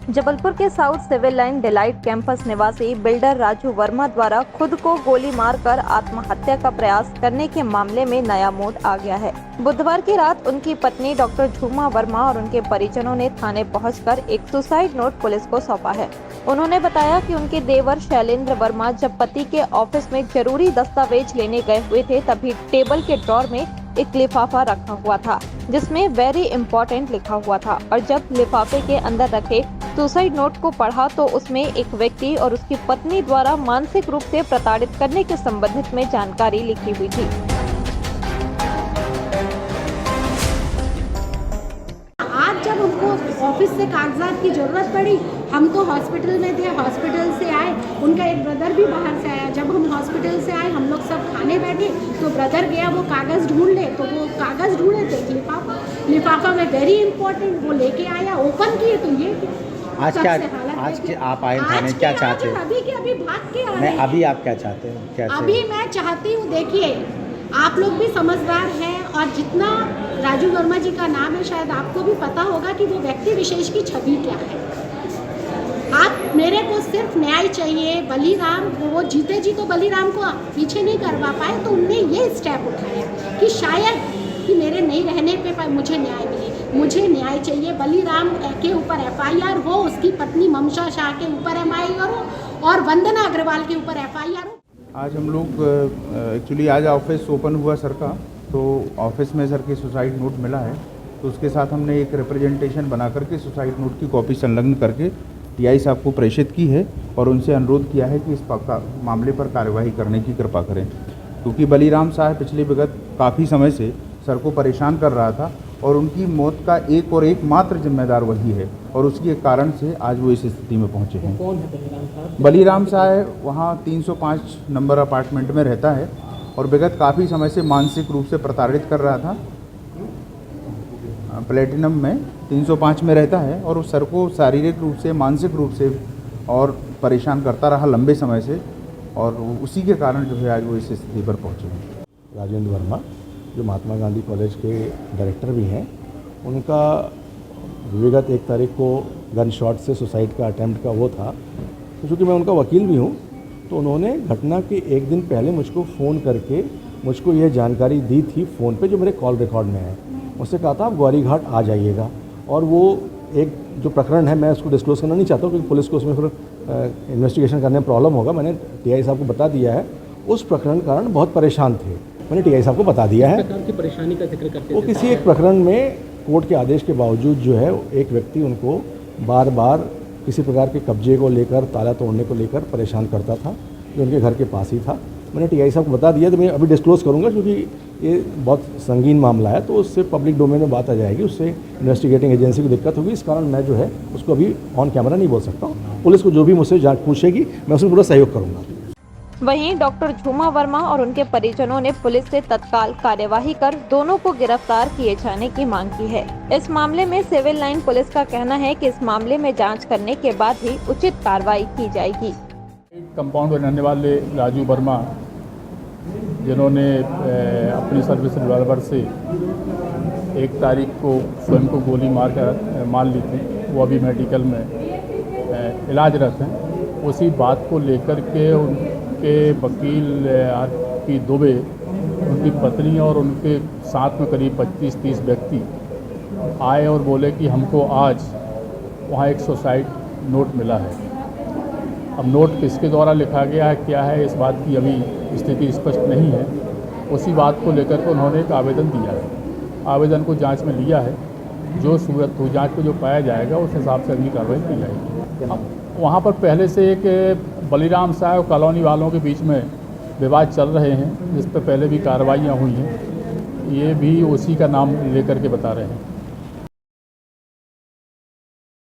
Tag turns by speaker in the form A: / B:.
A: जबलपुर के south civil line delight campus निवासी builder Raju Verma द्वारा खुद को गोली मारकर आत्महत्या का प्रयास करने के मामले में नया मोड़ आ गया है। बुधवार की रात उनकी पत्नी डॉक्टर झूमा वर्मा और उनके परिजनों ने थाने पहुंचकर एक सुसाइड नोट पुलिस को सौंपा है। उन्होंने बताया कि उनके देवर शैलेंद्र वर्मा जब पति के ऑफिस में जरूरी दस्तावेज लेने गए हुए थे, तभी टेबल के ड्रॉर में एक लिफाफा रखा हुआ था जिसमें वेरी इंपॉर्टेंट लिखा हुआ था, और जब लिफाफे के अंदर रखे सुसाइड नोट को पढ़ा तो उसमें एक व्यक्ति और उसकी पत्नी द्वारा मानसिक रूप से प्रताड़ित करने के संबंधित में जानकारी लिखी हुई थी।
B: आज जब हमको ऑफिस से कागजात की जरूरत पड़ी, हम तो हॉस्पिटल में थे, हॉस्पिटल से आए, उनका एक ब्रदर भी बाहर से आया। जब हम हॉस्पिटल से आए, हम लोग सब खाने बैठे तो ब्रदर गया वो कागज़ ढूंढ ले, तो वो कागज़ ढूंढे थे लिफाफा में वेरी इंपॉर्टेंट, वो लेके आया, ओपन किए तो ये
C: आज के आप आए थाने, क्या चाहते हैं?
B: अभी के अभी भाग के आ रहे हैं।
C: अभी आप क्या चाहते हैं?
B: अभी मैं चाहती हूँ, देखिए आप लोग भी समझदार हैं और जितना राजू वर्मा जी का नाम है, शायद आपको भी पता होगा कि वो व्यक्ति विशेष की छवि क्या है। आप मेरे को सिर्फ न्याय चाहिए। बलीराम वो जीते जी तो बलीराम को पीछे नहीं करवा पाए, तो उनने ये स्टेप उठाया कि शायद कि मेरे नहीं रहने पे मुझे न्याय मिले। मुझे न्याय चाहिए। बलीराम के ऊपर एफआईआर हो, उसकी पत्नी ममता शाह के ऊपर एफआईआर हो और वंदना अग्रवाल के ऊपर एफआईआर हो।
D: आज हम लोग एक्चुअली आज ऑफिस ओपन हुआ सर का, तो ऑफिस में सर की सुसाइड नोट मिला है, तो उसके साथ हमने एक रिप्रेजेंटेशन बना करके सुसाइड नोट की कॉपी संलग्न करके टीआई साहब को प्रेषित की है और उनसे अनुरोध किया है कि इस मामले पर कार्यवाही करने की कृपा करें, क्योंकि बलीराम साहब पिछले विगत काफ़ी समय से सर को परेशान कर रहा था और उनकी मौत का एक और एकमात्र जिम्मेदार वही है, और उसके कारण से आज वो इस स्थिति में पहुंचे हैं।
E: कौन है बलीराम साहब?
D: बलीराम साहब वहाँ 305 नंबर अपार्टमेंट में रहता है और विगत काफ़ी समय से मानसिक रूप से प्रताड़ित कर रहा था। प्लेटिनम में 305 में रहता है और उस सर को शारीरिक रूप से, मानसिक रूप से और परेशान करता रहा लंबे समय से, और उसी के कारण जो है आज वो इस स्थिति पर पहुँचे हैं।
F: राजेंद्र वर्मा जो महात्मा गांधी कॉलेज के डायरेक्टर भी हैं, उनका विगत 1 तारीख को गन शॉट से सुसाइड का अटैम्प्ट का वो था। तो चूँकि मैं उनका वकील भी हूँ, तो उन्होंने घटना के 1 दिन पहले मुझको फ़ोन करके मुझको ये जानकारी दी थी फ़ोन पे, जो मेरे कॉल रिकॉर्ड में है। उससे कहा था आप ग्वारी घाट आ जाइएगा, और वो एक जो प्रकरण है मैं उसको डिस्क्लोज करना नहीं चाहता हूँ क्योंकि पुलिस को उसमें फिर इन्वेस्टिगेशन करने में प्रॉब्लम होगा। मैंने टीआई साहब को बता दिया है, उस प्रकरण के कारण बहुत परेशान थे, मैंने टीआई साहब को बता दिया है।
E: प्रकार की परेशानी का जिक्र करते
F: वो किसी एक प्रकरण में कोर्ट के आदेश के बावजूद जो है एक व्यक्ति उनको बार बार किसी प्रकार के कब्जे को लेकर, ताला तोड़ने को लेकर परेशान करता था, जो उनके घर के पास ही था। मैंने टीआई साहब को बता दिया, तो मैं अभी डिस्क्लोज़ करूंगा क्योंकि ये बहुत संगीन मामला है, तो उससे पब्लिक डोमेन में बात आ जाएगी, उससे इन्वेस्टिगेटिंग एजेंसी को दिक्कत होगी। इस कारण मैं जो है उसको अभी ऑन कैमरा नहीं बोल सकता हूँ। पुलिस को जो भी मुझसे जांच पूछेगी मैं उसमें पूरा सहयोग करूँगा।
A: वहीं डॉक्टर झूमा वर्मा और उनके परिजनों ने पुलिस से तत्काल कार्यवाही कर दोनों को गिरफ्तार किए जाने की मांग की है। इस मामले में सिविल लाइन पुलिस का कहना है कि इस मामले में जांच करने के बाद ही उचित कार्रवाई की जाएगी।
G: कंपाउंड में रहने वाले राजू वर्मा, जिन्होंने अपनी सर्विस रिवॉल्वर से 1 तारीख को स्वयं को गोली मार ली थी, वो अभी मेडिकल में इलाजरत हैं। उसी बात को लेकर के उनके वकील की दुबे, उनकी पत्नी और उनके साथ में करीब 25-30 व्यक्ति आए और बोले कि हमको आज वहाँ एक सुसाइड नोट मिला है। अब नोट किसके द्वारा लिखा गया है, क्या है, इस बात की अभी स्थिति स्पष्ट नहीं है। उसी बात को लेकर के उन्होंने एक आवेदन दिया है। आवेदन को जांच में लिया है, जो सूरत हो जांच में जो पाया जाएगा उस हिसाब से अगली कार्रवाई की जाएगी। वहाँ पर पहले से एक बलीराम साहब कॉलोनी वालों के बीच में विवाद चल रहे हैं, जिस पर पहले भी कार्रवाइयाँ हुई हैं। ये भी उसी का नाम लेकर के बता रहे हैं।